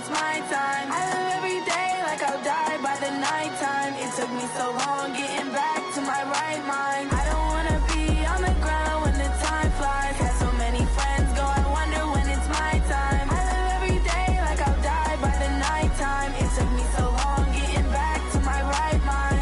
it's my time. I live every day like I'll die by the nighttime. It took me so long getting back to my right mind. I don't wanna be on the ground when the time flies. Had so many friends go, I wonder when it's my time. I live every day like I'll die by the nighttime. It took me so long getting back to my right mind.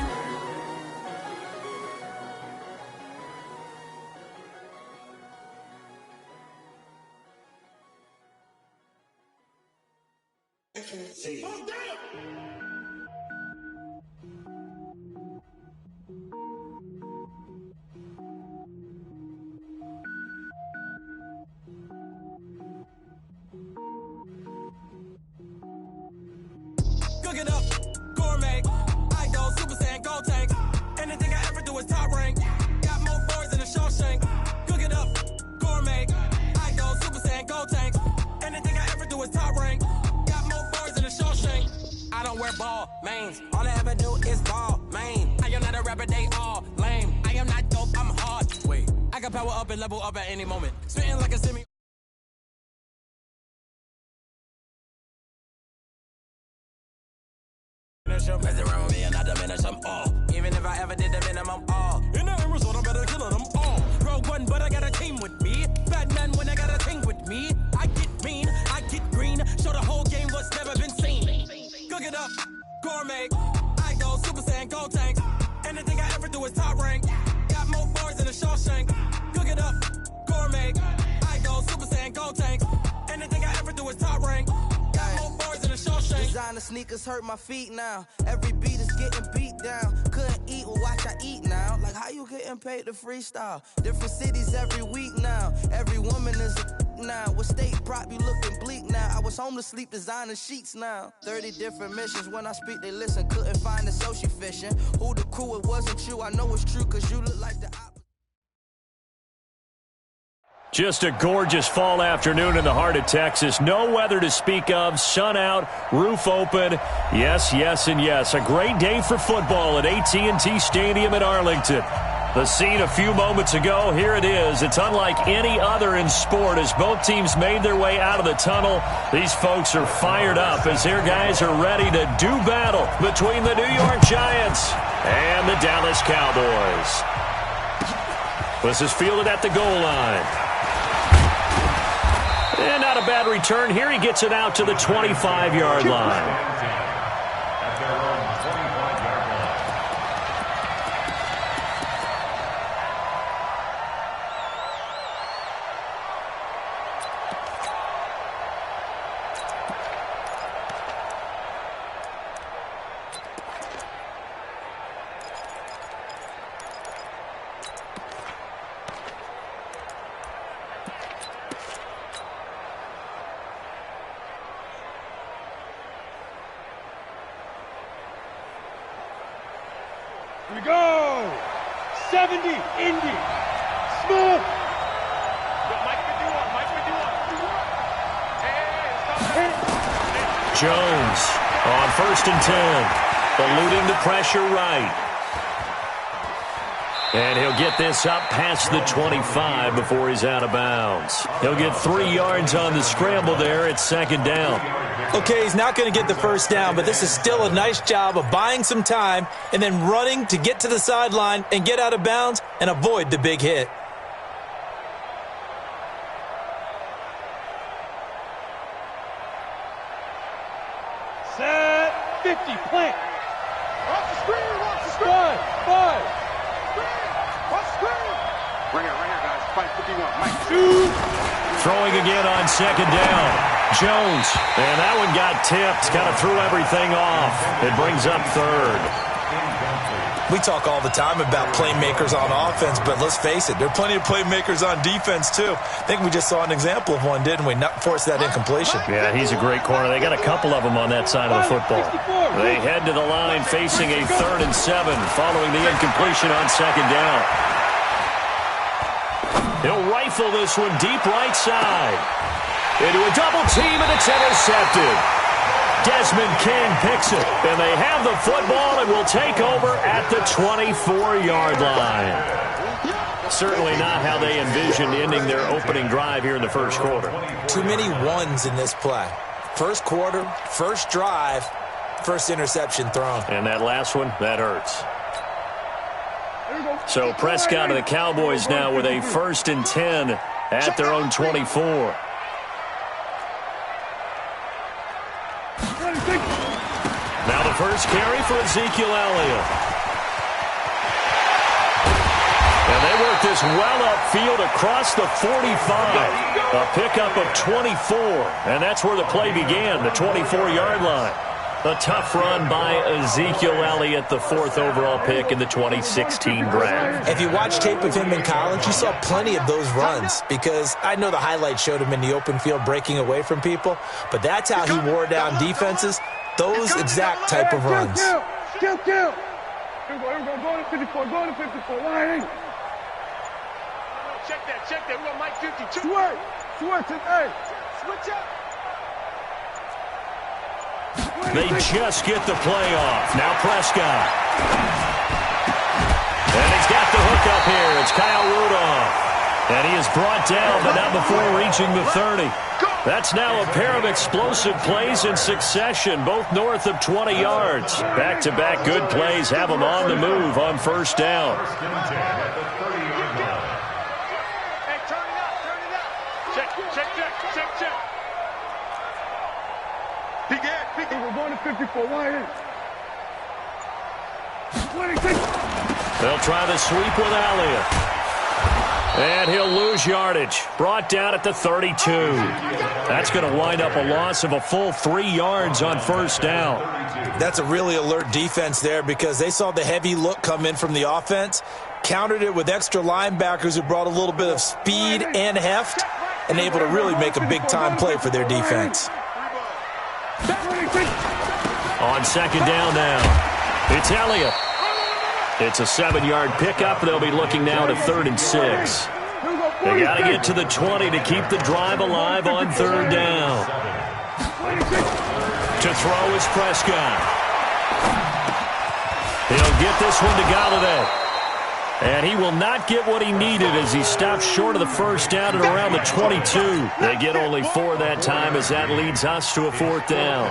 Cooking up, gourmet, I go Super Saiyan, gold tank. Anything I ever do is top rank. Got more boys in a Shawshank. Cooking up, gourmet, I go Super Saiyan, gold tank. Anything I ever do is top rank. Got more boys in a Shawshank. I don't wear ball mains. All I ever do is ball main. I am not a rapper, they all lame. I am not dope, I'm hard. Wait, I can power up and level up at any moment. Spitting like a semi. Mess around with me and I diminish them all. Even if I ever did the minimum all. In the Arizona, I'm better killing them all. Rogue one, but I got a team with me. Batman when I got a thing with me. I get mean, I get green. Show the whole game what's never been seen. Cook it up, gourmet. I go Super Saiyan, gold tank. Anything I ever do is top rank. Got more bars in a Shawshank. Cook it up, gourmet. I go Super Saiyan, gold tank. Anything I ever do is top rank. Designer sneakers hurt my feet now. Every beat is getting beat down. Couldn't eat, well watch I eat now. Like how you getting paid to freestyle? Different cities every week now. Every woman is a now. With state prop you looking bleak now. I was home to sleep designing sheets now. 30 different missions. When I speak they listen. Couldn't find it so she fishing. Who the crew, it wasn't you. I know it's true cause you look like the opposite. Just a gorgeous fall afternoon in the heart of Texas. No weather to speak of. Sun out, roof open. Yes, yes, and yes. A great day for football at AT&T Stadium in Arlington. The scene a few moments ago, here it is. It's unlike any other in sport as both teams made their way out of the tunnel. These folks are fired up as their guys are ready to do battle between the New York Giants and the Dallas Cowboys. This is fielded at the goal line. And not a bad return here. He gets it out to the 25-yard line. Here we go! 70, Indy, Smith! Mike 51, Mike 51. Jones on 1st and 10. Eluding the pressure right. And he'll get this up past the 25 before he's out of bounds. He'll get 3 yards on the scramble there at 2nd down. Okay, he's not going to get the first down, but this is still a nice job of buying some time and then running to get to the sideline and get out of bounds and avoid the big hit. Set, 50, plant. Watch the screen, watch the screen. 5. Watch the screen. Right here, guys. 551, Mike. 2. Throwing again on 2nd down. Jones, and that one got tipped, kind of threw everything off. It brings up 3rd. We talk all the time about playmakers on offense, but let's face it, there are plenty of playmakers on defense, too. I think we just saw an example of one, didn't we? Not force that incompletion. Yeah, he's a great corner. They got a couple of them on that side of the football. They head to the line facing a 3rd and 7 following the incompletion on 2nd down. He'll rifle this one deep right side. Into a double team, and it's intercepted. Desmond King picks it, and they have the football and will take over at the 24-yard line. Certainly not how they envisioned ending their opening drive here in the first quarter. Too many ones in this play. First quarter, first drive, first interception thrown. And that last one, that hurts. So Prescott and the Cowboys now with a 1st and 10 at their own 24. Now the first carry for Ezekiel Elliott. And they work this well upfield across the 45. A pickup of 24. And that's where the play began, the 24-yard line. A tough run by Ezekiel Elliott, the 4th overall pick in the 2016 draft. If you watch tape of him in college, you saw plenty of those runs because I know the highlights showed him in the open field breaking away from people, but that's how he wore down defenses, those exact type of runs. Kill. Here we go. Go to 54. Go to 54. Line. Check that. We got Mike 52. Switch it. Hey. Switch up. They just get the play off. Now Prescott. And he's got the hook up here. It's Kyle Rudolph. And he is brought down, but not before reaching the 30. That's now a pair of explosive plays in succession, both north of 20 yards. Back-to-back good plays have them on the move on 1st down. Hey, turn it up. Check. Peek it. We're going to 54. Line. 26. They'll try the sweep with Elliott. And he'll lose yardage. Brought down at the 32. That's going to wind up a loss of a full 3 yards on 1st down. That's a really alert defense there because they saw the heavy look come in from the offense, countered it with extra linebackers who brought a little bit of speed and heft, and able to really make a big-time play for their defense. On 2nd down now, it's Elliott. It's a 7-yard pickup. They'll be looking now to 3rd and 6. They got to get to the 20 to keep the drive alive on 3rd down. To throw is Prescott. He'll get this one to Galladay. And he will not get what he needed as he stopped short of the 1st down at around the 22. They get only 4 that time as that leads us to a 4th down.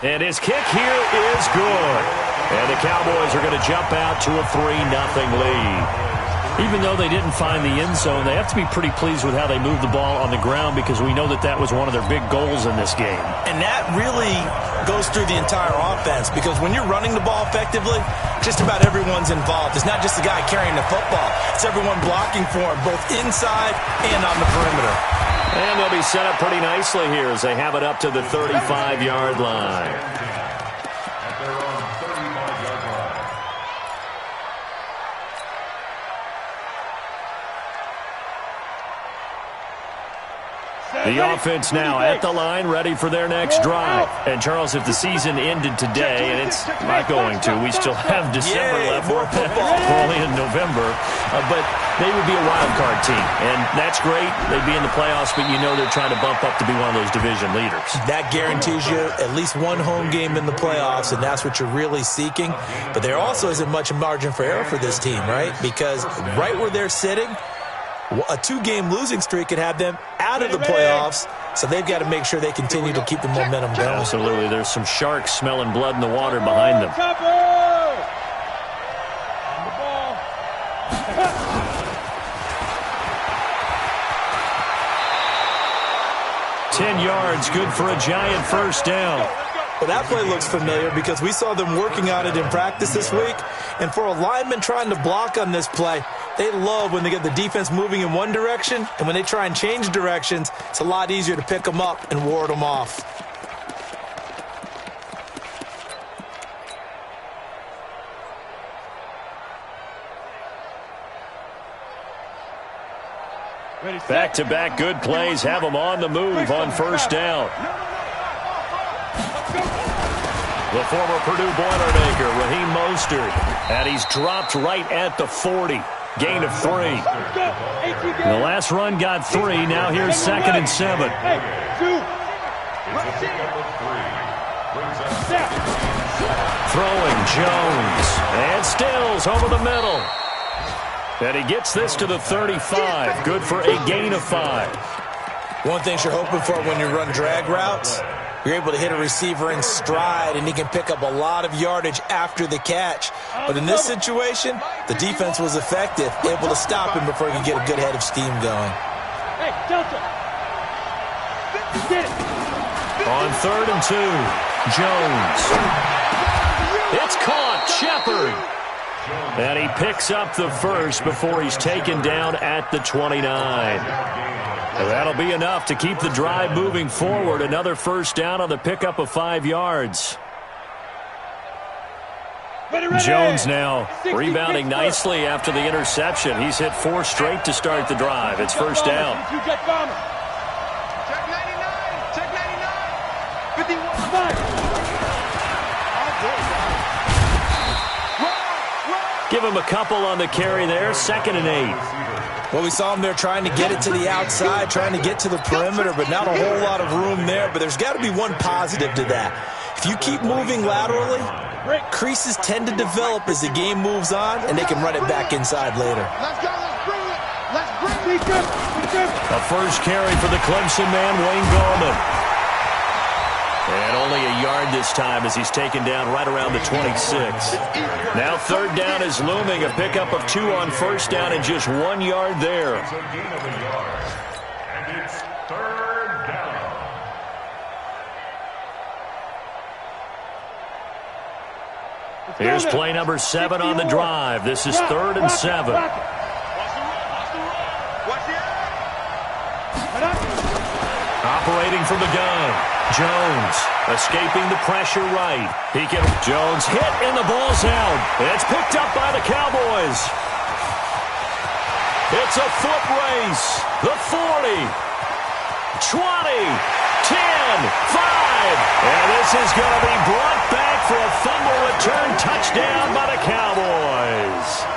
And his kick here is good. And the Cowboys are going to jump out to a 3-0 lead. Even though they didn't find the end zone, they have to be pretty pleased with how they moved the ball on the ground because we know that that was one of their big goals in this game. And that really goes through the entire offense because when you're running the ball effectively, just about everyone's involved. It's not just the guy carrying the football. It's everyone blocking for him, both inside and on the perimeter. And they'll be set up pretty nicely here as they have it up to the 35-yard line. The offense now at the line, ready for their next drive. And, Charles, if the season ended today, and it's not going to, we still have December left. More football. Early in November. But they would be a wild card team. And that's great. They'd be in the playoffs, but you know they're trying to bump up to be one of those division leaders. That guarantees you at least one home game in the playoffs, and that's what you're really seeking. But there also isn't much margin for error for this team, right? Because right where they're sitting, a 2-game losing streak could have them out of the playoffs, so they've got to make sure they continue to keep the momentum going. Absolutely. There's some sharks smelling blood in the water behind them. 10 yards, good for a giant 1st down. Well, that play looks familiar because we saw them working on it in practice this week. And for a lineman trying to block on this play, they love when they get the defense moving in one direction. And when they try and change directions, it's a lot easier to pick them up and ward them off. Back-to-back good plays have them on the move on 1st down. The former Purdue Boilermaker, Raheem Mostert, and he's dropped right at the 40. Gain of 3. The last run got 3. Now here's 2nd and 7. Throwing Jones. And Stills over the middle. And he gets this to the 35. Good for a gain of 5. One thing you're hoping for when you run drag routes, you're able to hit a receiver in stride, and he can pick up a lot of yardage after the catch. But in this situation, the defense was effective, able to stop him before he could get a good head of steam going. Hey, Delta. Get it. On 3rd and 2, Jones. It's caught. Shepard. And he picks up the first before he's taken down at the 29. That'll be enough to keep the drive moving forward. Another first down on the pickup of 5 yards. Jones now rebounding nicely after the interception. He's hit 4 straight to start the drive. It's first down. Check 99. Check 99. 51. Give him a couple on the carry there. 2nd and 8. Well, we saw him there trying to get it to the outside, trying to get to the perimeter, but not a whole lot of room there. But there's got to be one positive to that. If you keep moving laterally, creases tend to develop as the game moves on, and they can run it back inside later. Let's go. Let's bring it. A first carry for the Clemson man, Wayne Gallman. And only a yard this time as he's taken down right around the 26. Now 3rd down is looming. A pickup of 2 on first down and just 1 yard there. And it's 3rd down. Here's play number 7 on the drive. This is 3rd and 7. Operating from the gun. Jones escaping the pressure right. Jones hit and the ball's out. It's picked up by the Cowboys. It's a foot race. The 40, 20, 10, 5. And this is going to be brought back for a fumble return touchdown by the Cowboys.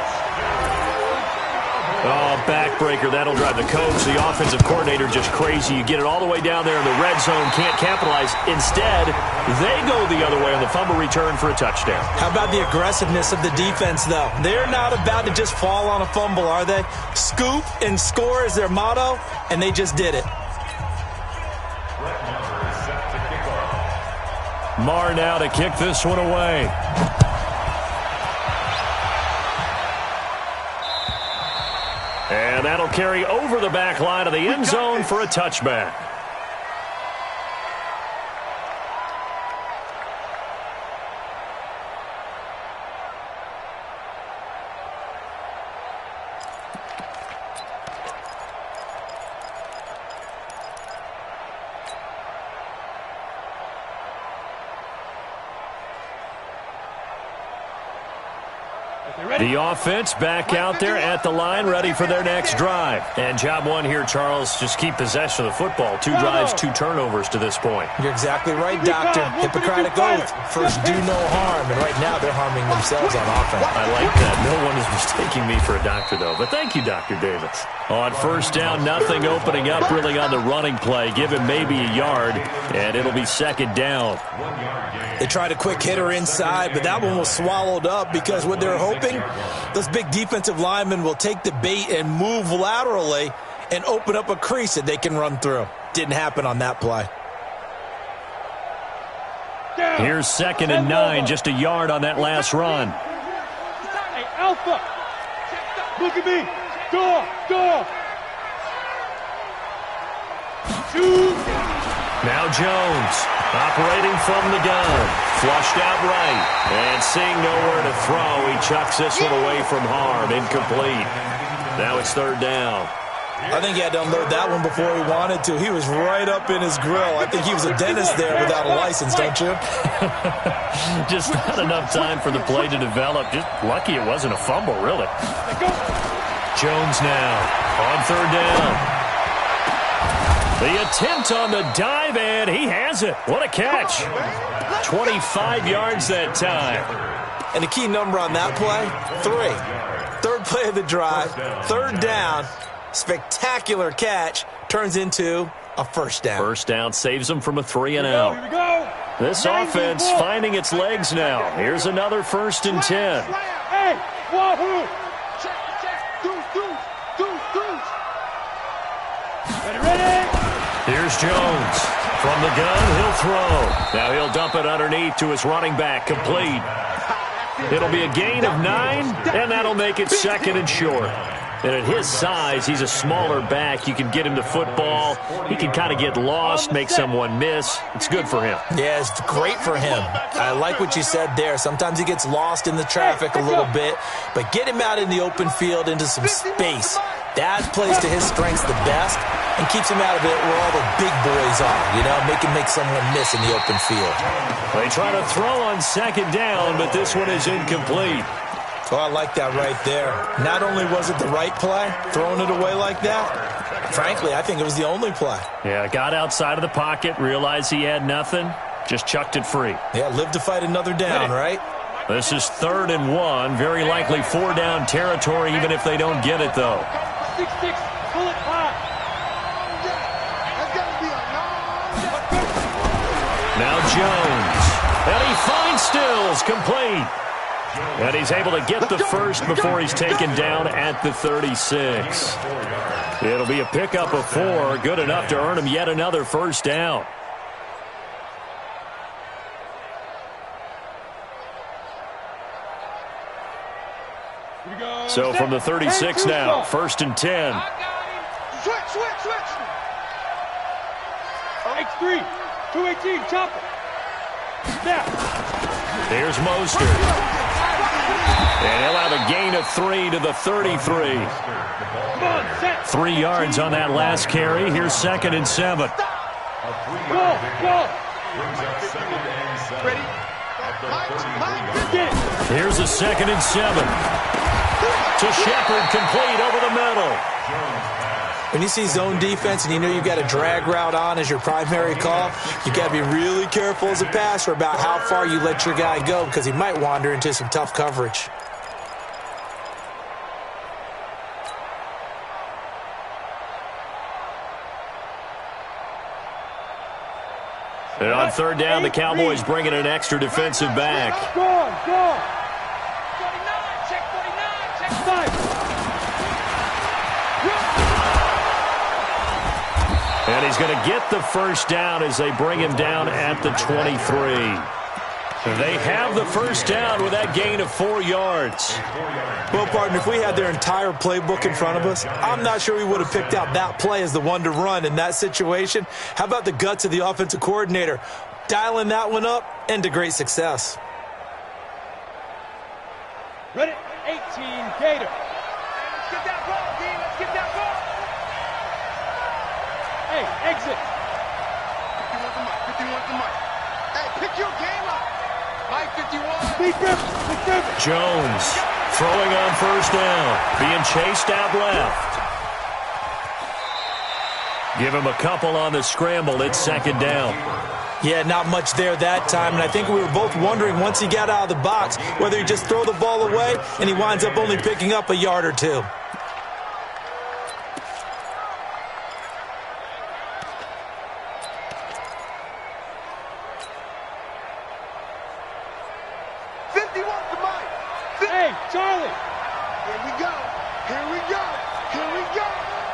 Oh, backbreaker. That'll drive the coach, the offensive coordinator, just crazy. You get it all the way down there in the red zone, can't capitalize. Instead, they go the other way on the fumble return for a touchdown. How about the aggressiveness of the defense, though? They're not about to just fall on a fumble, are they? Scoop and score is their motto, and they just did it. Marr now to kick this one away. And that'll carry over the back line of the end zone for a touchback. The offense back out there at the line, ready for their next drive. And job one here, Charles, just keep possession of the football. 2 drives, 2 turnovers to this point. You're exactly right, Doctor. Hippocratic oath. First, do no harm. And right now, they're harming themselves on offense. I like that. No one is mistaking me for a doctor, though. But thank you, Dr. Davis. On first down, nothing opening up really on the running play. Give him maybe a yard, and it'll be 2nd down. They tried a quick hitter inside, but that one was swallowed up because what they're hoping, those big defensive linemen will take the bait and move laterally and open up a crease that they can run through. Didn't happen on that play. Here's 2nd and 9, just a yard on that last run. Hey, Alpha, look at me. Door. Shoot. Now Jones, operating from the gun, flushed out right, and seeing nowhere to throw, he chucks this one away from harm, incomplete. Now it's 3rd down. I think he had to unload that one before he wanted to. He was right up in his grill. I think he was a dentist there without a license, don't you? Just not enough time for the play to develop. Just lucky it wasn't a fumble, really. Jones now on 3rd down. The attempt on the dive, and he has it. What a catch. 25 yards that time. And the key number on that play, 3. 3rd play of the drive, 3rd down, spectacular catch, turns into a first down. First down saves them from a 3 and out. Here we go. This offense finding its legs now. Here's another 1st and 10. Hey, wahoo. Here's Jones. From the gun, he'll throw. Now he'll dump it underneath to his running back, complete. It'll be a gain of 9, and that'll make it second and short. And at his size, he's a smaller back. You can get him the football. He can kind of get lost, make someone miss. It's good for him. Yeah, it's great for him. I like what you said there. Sometimes he gets lost in the traffic a little bit, but get him out in the open field into some space. That plays to his strengths the best and keeps him out of it where all the big boys are, you know, make him make someone miss in the open field. They try to throw on second down, but this one is incomplete. Oh, I like that right there. Not only was it the right play, throwing it away like that, frankly, I think it was the only play. Yeah, got outside of the pocket, realized he had nothing, just chucked it free. Yeah, live to fight another down, right? This is 3rd and 1, very likely 4-down territory, even if they don't get it, though. 6-6, pull it high. Now Jones, and he finds Stills, complete. And he's able to get the first before he's taken down at the 36. It'll be a pickup of 4, good enough to earn him yet another first down. So from the 36 now, 1st and 10. Switch. X3, 218, chop it. Snap. Here's Mostert. And he'll have a gain of 3 to the 33. 3 yards on that last carry. Here's 2nd and 7. Here's a 2nd and 7. To Shepard, complete over the middle. When you see zone defense and you know you've got a drag route on as your primary call, you got to be really careful as a passer about how far you let your guy go because he might wander into some tough coverage. And on 3rd down, the Cowboys bring in an extra defensive back. Go. 49, check 5. And he's going to get the first down as they bring him down at the 23. They have the first down with that gain of 4 yards. Well, partner, if we had their entire playbook in front of us, I'm not sure we would have picked out that play as the one to run in that situation. How about the guts of the offensive coordinator? Dialing that one up into great success. Ready, 18, Gator. Let's get that ball, D. Let's get that ball. Hey, exit. 51 to Mike. Hey, pick your game up. Mike 51. Big Griffin. Jones throwing on first down. Being chased out left. Give him a couple on the scramble. It's 2nd down. Yeah, not much there that time, and I think we were both wondering once he got out of the box whether he'd just throw the ball away and he winds up only picking up a yard or 2. Hey, Charlie. Here we go.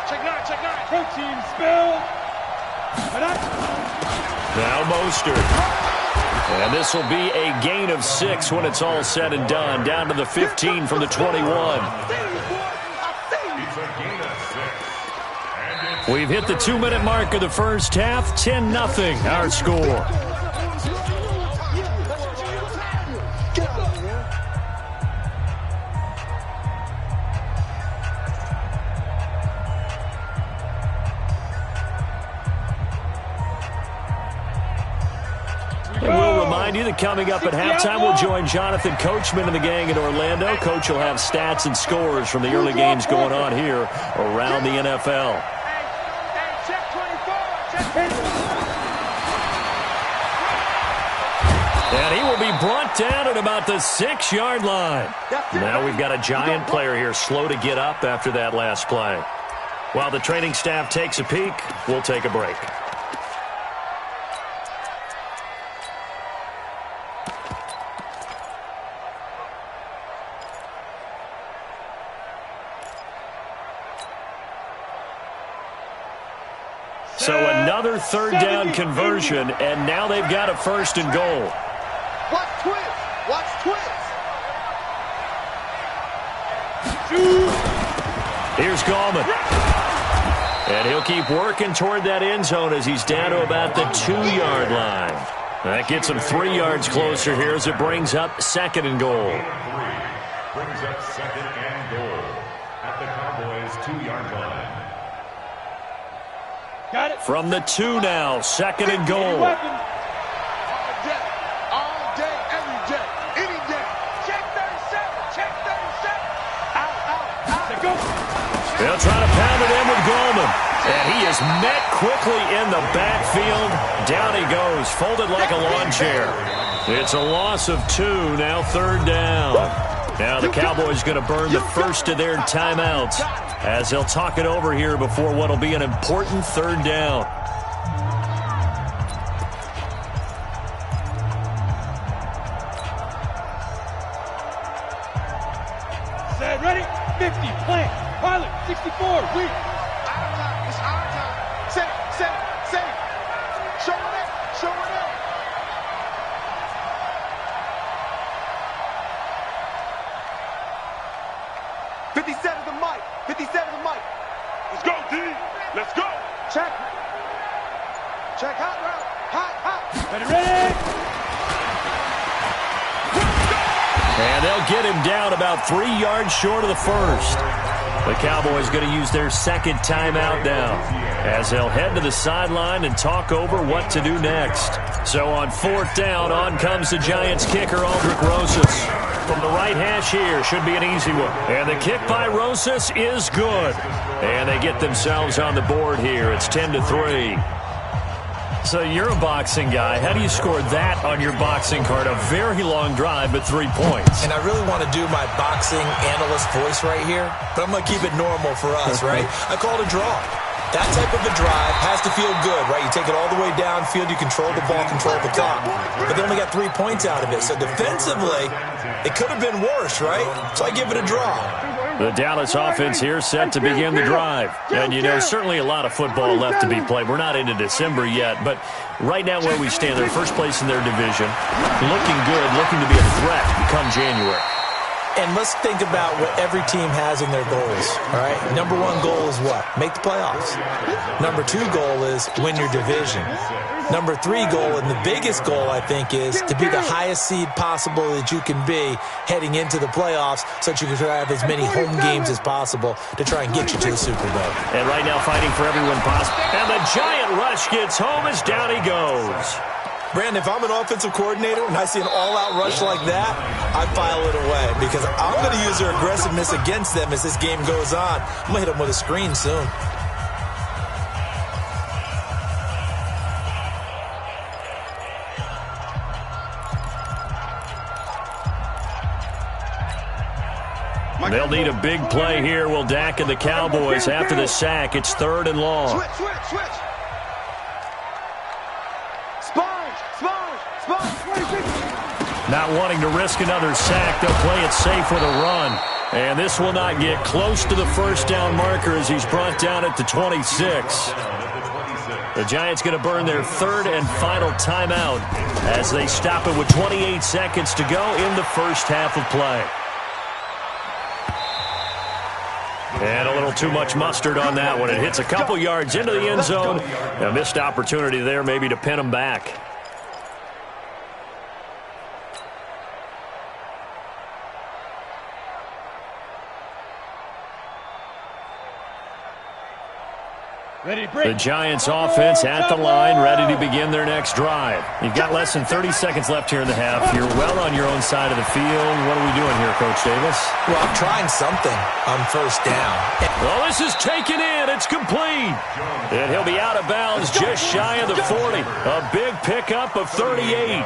Check 9. Protein spill. Now Mostert. And this will be a gain of 6 when it's all said and done. Down to the 15 from the 21. We've hit the 2-minute mark of the first half. 10-0 our score. You that coming up at halftime, we'll join Jonathan Coachman and the gang in Orlando. Coach will have stats and scores from the early games going on here around the NFL. And he will be brought down at about the 6-yard line. Now we've got a giant player here slow to get up after that last play. While the training staff takes a peek, we'll take a break. So another third down conversion, and now they've got a 1st and goal. Watch twins. Watch twins. Here's Gallman. And he'll keep working toward that end zone as he's down to about the 2-yard line. That gets him 3 yards closer here as it brings up 2nd and goal. Brings up 2nd and goal at the Cowboys' 2-yard line. Got it. From the 2 now, 2nd and goal. All day, every day, any day. Check 37, check 37. Out. Go. They'll try to pound it in with Gallman. And he is met quickly in the backfield. Down he goes, folded like a lawn chair. It's a loss of 2, now 3rd down. Now the Cowboys going to burn the first of their timeouts as they'll talk it over here before what will be an important 3rd down. Set, ready, 50, plant, pilot, 64, weak. It's our time. Set. Show it up. 57 the mic. Let's go, D. Let's go. Check, hot route. Hot. Ready. And they'll get him down about 3 yards short of the first. The Cowboys going to use their 2nd timeout now as they'll head to the sideline and talk over what to do next. So on 4th down, on comes the Giants kicker, Aldrick Rosas. From the right hash here, should be an easy one. And the kick by Rosas is good. And they get themselves on the board here. It's 10-3. So you're a boxing guy. How do you score that on your boxing card? A very long drive, but 3 points. And I really want to do my boxing analyst voice right here, but I'm going to keep it normal for us, right? I call it a draw. That type of a drive has to feel good, right? You take it all the way downfield, you control the ball, control the clock. But they only got 3 points out of it. So defensively, it could have been worse, right? So I give it a draw. The Dallas offense here set to begin the drive. And, you know, certainly a lot of football left to be played. We're not into December yet, but right now where we stand, they're first place in their division. Looking good, looking to be a threat come January. And let's think about what every team has in their goals, all right? Number 1 goal is what? Make the playoffs. Number 2 goal is win your division. Number 3 goal, and the biggest goal, I think, is to be the highest seed possible that you can be heading into the playoffs so that you can have as many home games as possible to try and get you to the Super Bowl. And right now fighting for everyone possible. And the giant rush gets home as down he goes. Brandon, if I'm an offensive coordinator and I see an all-out rush like that, I file it away because I'm going to use their aggressiveness against them as this game goes on. I'm going to hit them with a screen soon. They'll need a big play here. Will Dak and the Cowboys after the sack. It's 3rd and long. Switch. Not wanting to risk another sack, they'll play it safe with a run. And this will not get close to the 1st down marker as he's brought down at the 26. The Giants going to burn their 3rd and final timeout as they stop it with 28 seconds to go in the first half of play. And a little too much mustard on that one. It hits a couple yards into the end zone. A missed opportunity there maybe to pin them back. The Giants offense at the line, ready to begin their next drive. You've got less than 30 seconds left here in the half. You're well on your own side of the field. What are we doing here, Coach Davis? Well, I'm trying something on 1st down. Well, this is taken in. It's complete. And he'll be out of bounds just shy of the 40. A big pickup of 38.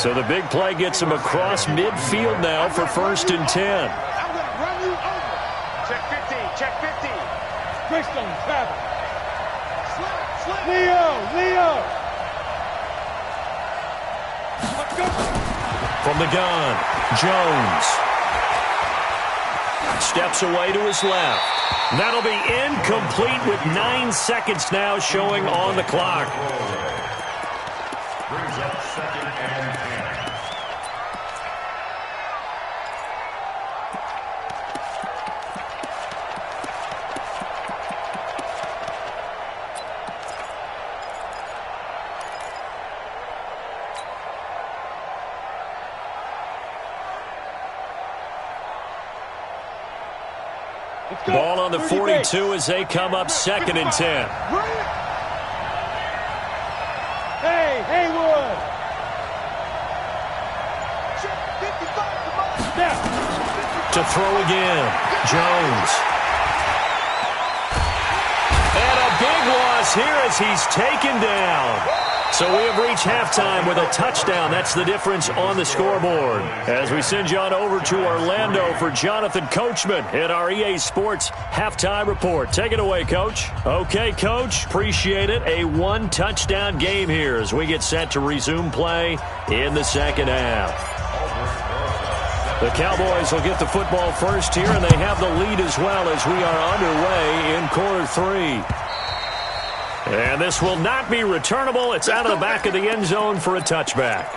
So the big play gets him across midfield now for 1st and 10. I'm going to run you over. Check 15. Christian Travis. Leo. From the gun, Jones. steps away to his left. That'll be incomplete with 9 seconds now showing on the clock. Brings up 2nd and 10. Ball on the 42 as they come up 2nd and 10. Hey, Haywood! To throw again, Jones. And a big loss here as he's taken down. So we have reached halftime with a touchdown. That's the difference on the scoreboard. As we send you on over to Orlando for Jonathan Coachman in our EA Sports Halftime Report. Take it away, Coach. Okay, Coach. Appreciate it. A one-touchdown game here as we get set to resume play in the second half. The Cowboys will get the football first here, and they have the lead as well as we are underway in quarter 3. And this will not be returnable. It's out of the back of the end zone for a touchback.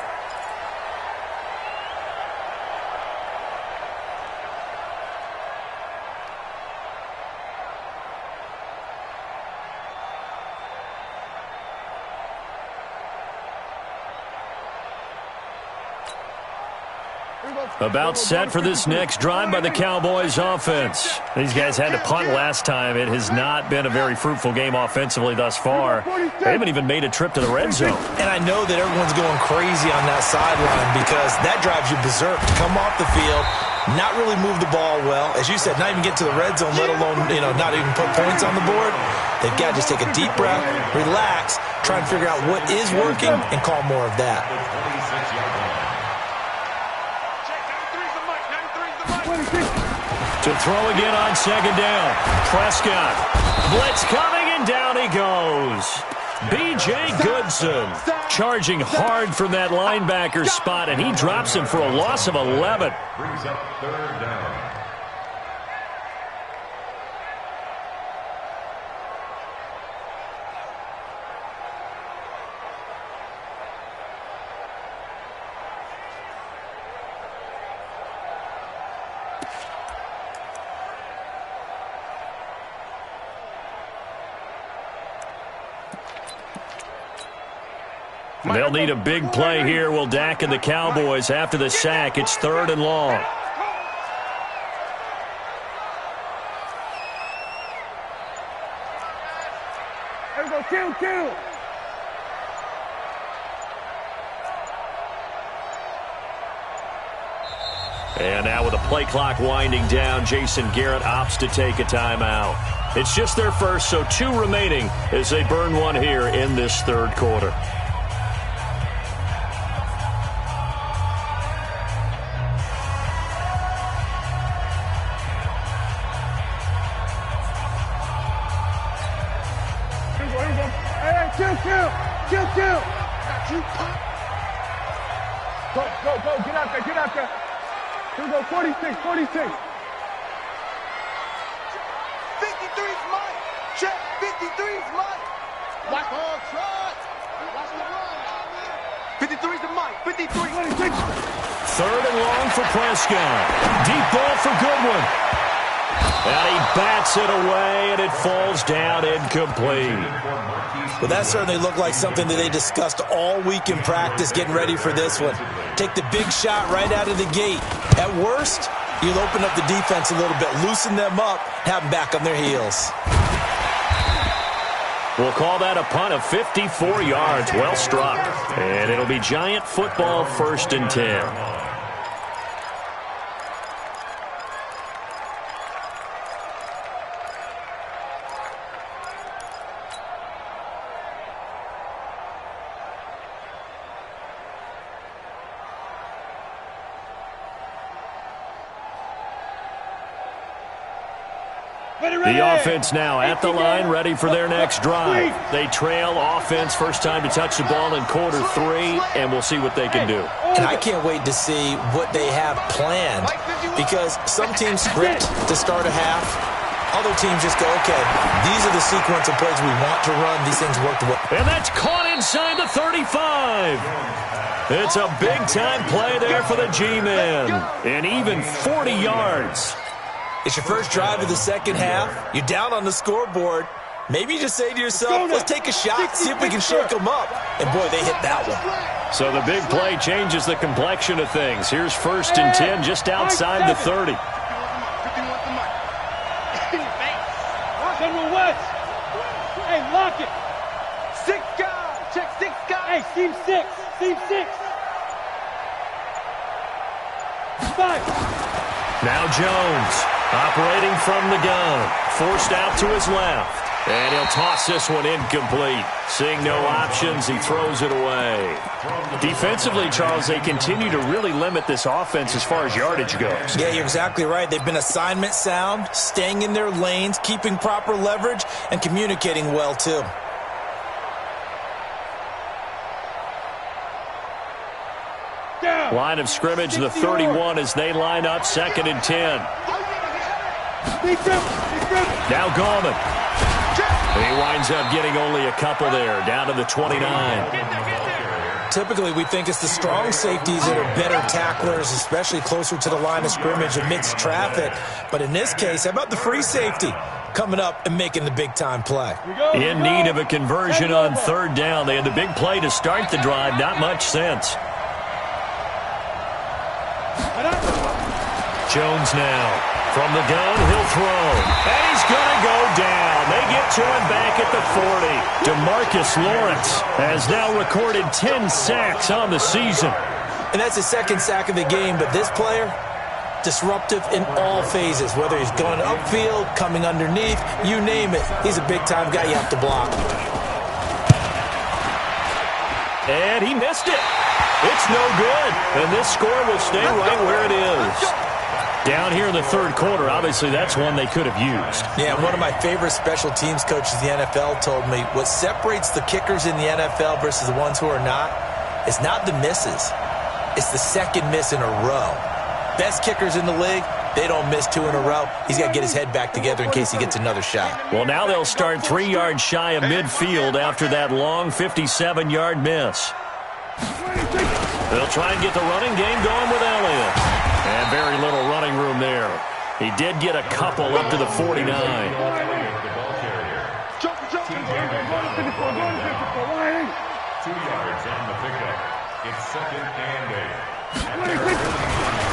About set for this next drive by the Cowboys offense. These guys had to punt last time. It has not been a very fruitful game offensively thus far. They haven't even made a trip to the red zone. And I know that everyone's going crazy on that sideline because that drives you berserk to come off the field, not really move the ball well. As you said, not even get to the red zone, let alone, not even put points on the board. They've got to just take a deep breath, relax, try and figure out what is working and call more of that. To throw again on second down. Prescott. Blitz coming, and down he goes. B.J. Goodson charging hard from that linebacker spot, and he drops him for a loss of 11. Brings up 3rd down. They'll need a big play here. Will Dak and the Cowboys after the sack. It's 3rd and long. There we go, kill. And now with the play clock winding down, Jason Garrett opts to take a timeout. It's just their first, so 2 remaining as they burn one here in this 3rd quarter. Kill. Got you, pop. Go. Get out there. Here we go, 46. 53's mine. Check, 53's mine. Watch the whole trot. Watch the run. 53's the mic. 53. 26. 3rd and long for Prescott. Deep ball for Goodwin. And he bats it away, and it falls down incomplete. Well, that certainly looked like something that they discussed all week in practice getting ready for this one. Take the big shot right out of the gate. At worst, you'll open up the defense a little bit, loosen them up, have them back on their heels. We'll call that a punt of 54 yards. Well struck. And it'll be Giant football 1st and 10. The offense now at the line, ready for their next drive. They trail offense, first time to touch the ball in quarter 3, and we'll see what they can do. And I can't wait to see what they have planned, because some teams script to start a half. Other teams just go, okay, these are the sequence of plays we want to run. These things work well. And that's caught inside the 35. It's a big-time play there for the G-men. And even 40 yards. It's your first drive of the second half. You're down on the scoreboard. Maybe you just say to yourself, let's take a shot, see if we can shake them up. And, boy, they hit that one. So the big play changes the complexion of things. Here's 1st and 10 just outside the 30. West. Hey, lock it. 6 guys. Check 6 guys. Hey, team 6. Team 6. 5. Now Jones operating from the gun. Forced out to his left. And he'll toss this one incomplete. Seeing no options, he throws it away. Defensively, Charles, they continue to really limit this offense as far as yardage goes. Yeah, you're exactly right. They've been assignment sound, staying in their lanes, keeping proper leverage, and communicating well, too. Line of scrimmage, the 31 as they line up, 2nd and 10. Now Gorman. He winds up getting only a couple there, down to the 29. Typically, we think it's the strong safeties that are better tacklers, especially closer to the line of scrimmage amidst traffic. But in this case, how about the free safety coming up and making the big-time play? In need of a conversion on 3rd down. They had the big play to start the drive. Not much sense. Jones now. From the gun, he'll throw. And he's going to go down. They get to him back at the 40. DeMarcus Lawrence has now recorded 10 sacks on the season. And that's his 2nd sack of the game, but this player, disruptive in all phases, whether he's going upfield, coming underneath, you name it. He's a big-time guy you have to block. And he missed it. It's no good. And this score will stay right where it is. Down here in the 3rd quarter, obviously that's one they could have used. Yeah, one of my favorite special teams coaches in the NFL told me what separates the kickers in the NFL versus the ones who are not is not the misses. It's the 2nd miss in a row. Best kickers in the league, they don't miss 2 in a row. He's got to get his head back together in case he gets another shot. Well, now they'll start 3 yards shy of midfield after that long 57-yard miss. They'll try and get the running game going with Elliott. And very little running room there. He did get a couple up to the 49. 2 yards on the pickup. It's 2nd and 8.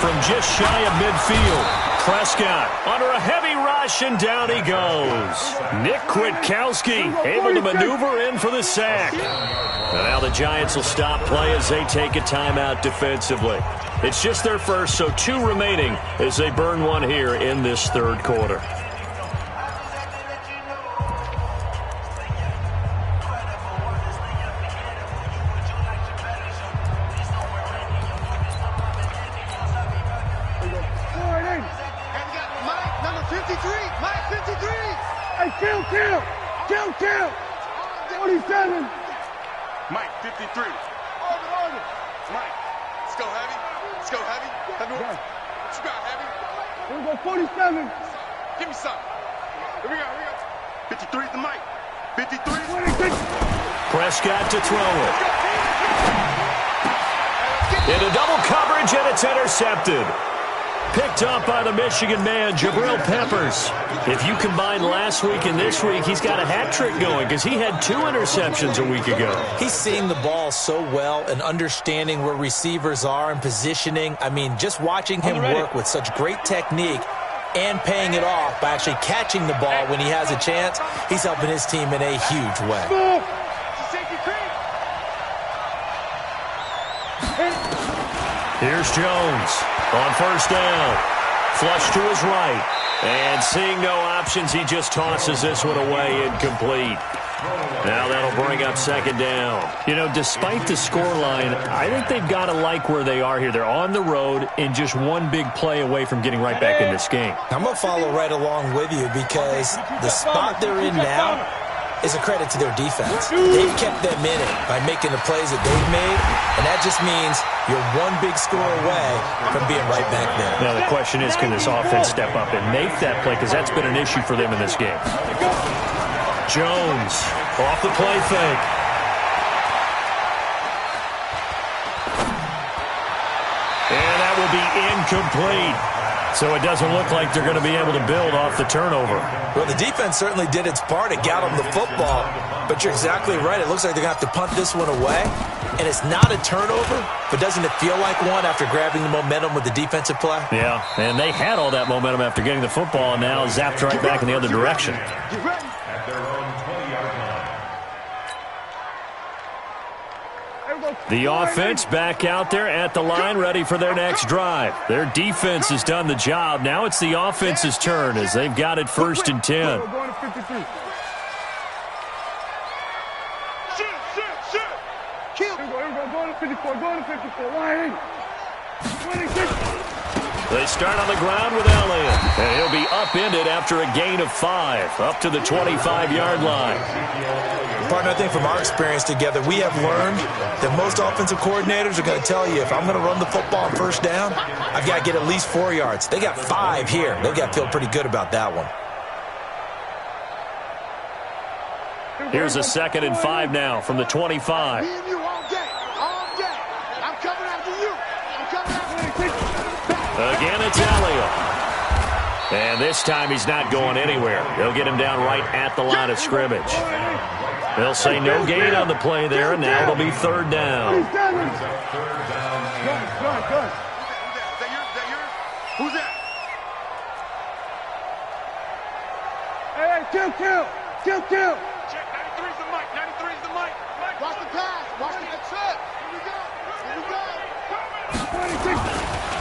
From just shy of midfield, Prescott under a heavy rush, and down he goes. Nick Kwiatkowski able to maneuver in for the sack. And now the Giants will stop play as they take a timeout defensively. It's just their first, so 2 remaining as they burn one here in this 3rd quarter. Kill! 47! Mike, 53. Mike, let's go heavy. Let's go heavy. What you got, heavy? We're going to go 47. Give me some. Here we go. 53 is the Mike. 53. 26. Prescott to throw it. Into double coverage, and it's intercepted. Picked up by the Michigan man, Jabril Peppers. If you combine last week and this week, he's got a hat trick going because he had 2 interceptions a week ago. He's seeing the ball so well and understanding where receivers are and positioning. I mean, just watching him work with such great technique and paying it off by actually catching the ball when he has a chance, he's helping his team in a huge way. Here's Jones on 1st down. Flush to his right. And seeing no options, he just tosses this one away incomplete. Now that'll bring up second down. You know, despite the scoreline, I think they've got to like where they are here. They're on the road and just one big play away from getting right back in this game. I'm going to follow right along with you because the spot they're in now is a credit to their defense. They've kept them in it by making the plays that they've made, and that just means you're one big score away from being right back there. Now the question is, can this offense step up and make that play? Because that's been an issue for them in this game. Jones off the play fake. And that will be incomplete. So it doesn't look like they're going to be able to build off the turnover. Well, the defense certainly did its part. It got them the football. But you're exactly right. It looks like they're going to have to punt this one away. And it's not a turnover, but doesn't it feel like one after grabbing the momentum with the defensive play? Yeah, and they had all that momentum after getting the football and now zapped right back in the other direction. At their own 20-yard line. The offense back out there at the line, ready for their next drive. Their defense has done the job. Now it's the offense's turn as they've got it 1st and 10. Going to 53. Going to 54. Going to 54. Why? 26. They start on the ground with Elliott. And he'll be upended after a gain of 5, up to the 25-yard line. Partner, I think from our experience together, we have learned that most offensive coordinators are going to tell you, if I'm going to run the football on 1st down, I've got to get at least 4 yards. They got 5 here. They've got to feel pretty good about that one. Here's a 2nd and 5 now from the 25. Me and you all day. All day. I'm coming after you. I'm coming after you. Again, it's Elliott. And this time he's not going anywhere. They'll get him down right at the line of scrimmage. They'll say no gain on the play there, and now it'll be 3rd down. Who's that? Hey, kill. Check, 93's the mic. 93's the mic. Watch the pass. Watch the trip. Here we go. 26.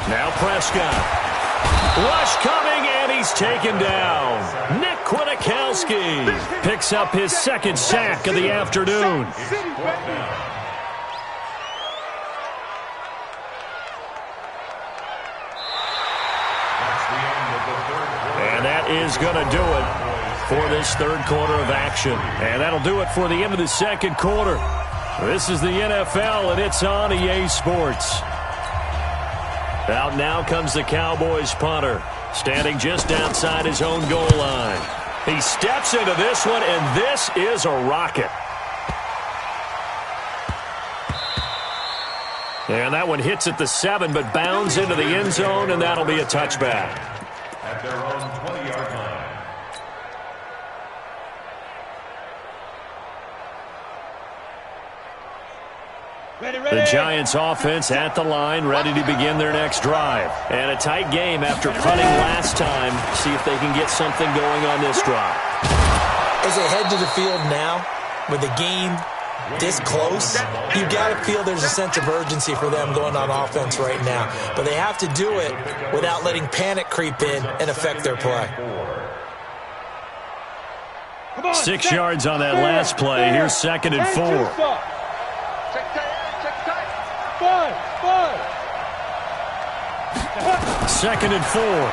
Now Prescott. Rush coming, and he's taken down. Nick Kwiatkowski picks up his 2nd sack of the afternoon. And that is going to do it for this 3rd quarter of action. And that'll do it for the end of the 2nd quarter. This is the NFL, and it's on EA Sports. Out now comes the Cowboys punter, standing just outside his own goal line. He steps into this one, and this is a rocket. And that one hits at the 7, but bounds into the end zone, and that'll be a touchback. At their own 20-yard line. The Giants offense at the line, ready to begin their next drive. And a tight game after punting last time. See if they can get something going on this drive. As they head to the field now, with the game this close, you've got to feel there's a sense of urgency for them going on offense right now. But they have to do it without letting panic creep in and affect their play. 6 yards on that last play. Here's 2nd and 4. Five. 2nd and 4. And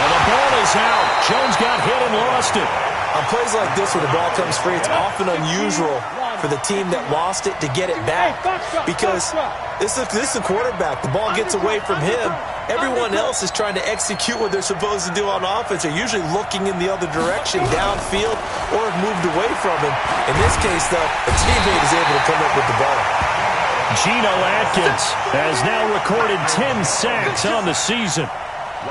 the ball is out. Jones got hit and lost it. On plays like this where the ball comes free, it's often unusual for the team that lost it to get it back. Because this is the quarterback. The ball gets away from him. Everyone else is trying to execute what they're supposed to do on offense. They're usually looking in the other direction, downfield, or have moved away from him. In this case, though, a teammate is able to come up with the ball. Geno Atkins has now recorded 10 sacks on the season.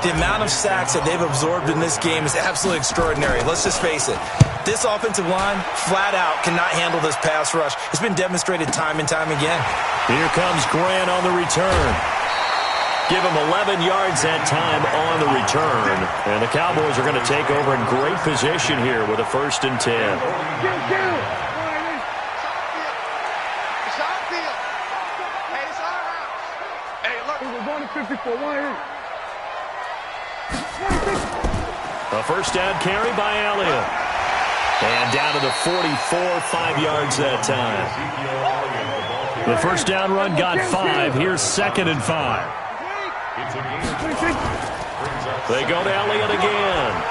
The amount of sacks that they've absorbed in this game is absolutely extraordinary. Let's just face it. This offensive line, flat out, cannot handle this pass rush. It's been demonstrated time and time again. Here comes Grant on the return. Give him 11 yards that time on the return. And the Cowboys are going to take over in great position here with a 1st and 10. We're going to 54. Why? A first down carry by Elliott. And down to the 44, 5 yards that time. The first down run got 5. Here's 2nd and 5. They go to Elliott again.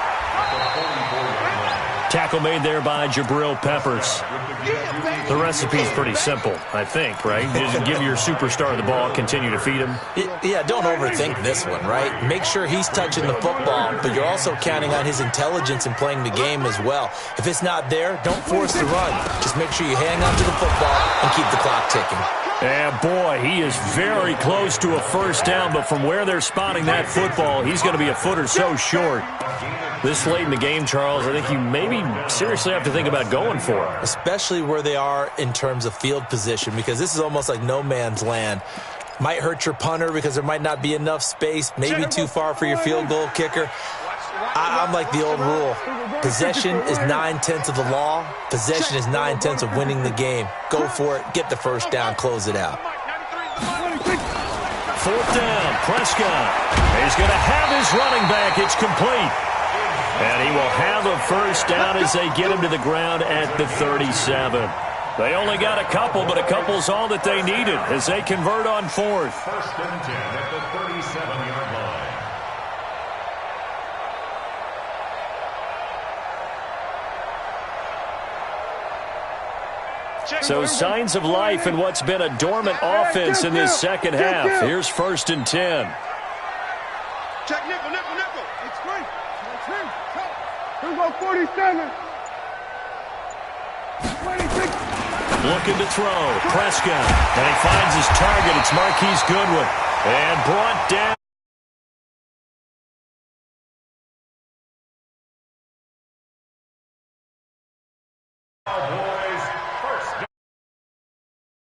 Tackle made there by Jabril Peppers. The recipe's pretty simple, I think, right? Just give your superstar the ball, continue to feed him. Yeah, don't overthink this one, right? Make sure he's touching the football, but you're also counting on his intelligence in playing the game as well. If it's not there, don't force the run. Just make sure you hang on to the football and keep the clock ticking. And boy, he is very close to a first down, but from where they're spotting that football, he's going to be a foot or so short. This late in the game, Charles, I think you maybe seriously have to think about going for it. Especially where they are in terms of field position, because this is almost like no man's land. Might hurt your punter because there might not be enough space, maybe too far for your field goal kicker. I'm like the old rule. Possession is 9/10 of the law. Possession is 9/10 of winning the game. Go for it. Get the first down. Close it out. 4th down. Prescott. He's going to have his running back. It's complete. And he will have a first down as they get him to the ground at the 37. They only got a couple, but a couple's all that they needed as they convert on 4th. 1st and 10 at the 37-yard line. So signs of life in what's been a dormant offense in this second half. Here's 1st and 10. Check nickel, nickel, nickel. It's free. Here we go, 47. 26. Looking to throw. Prescott. And he finds his target. It's Marquise Goodwin. And brought down.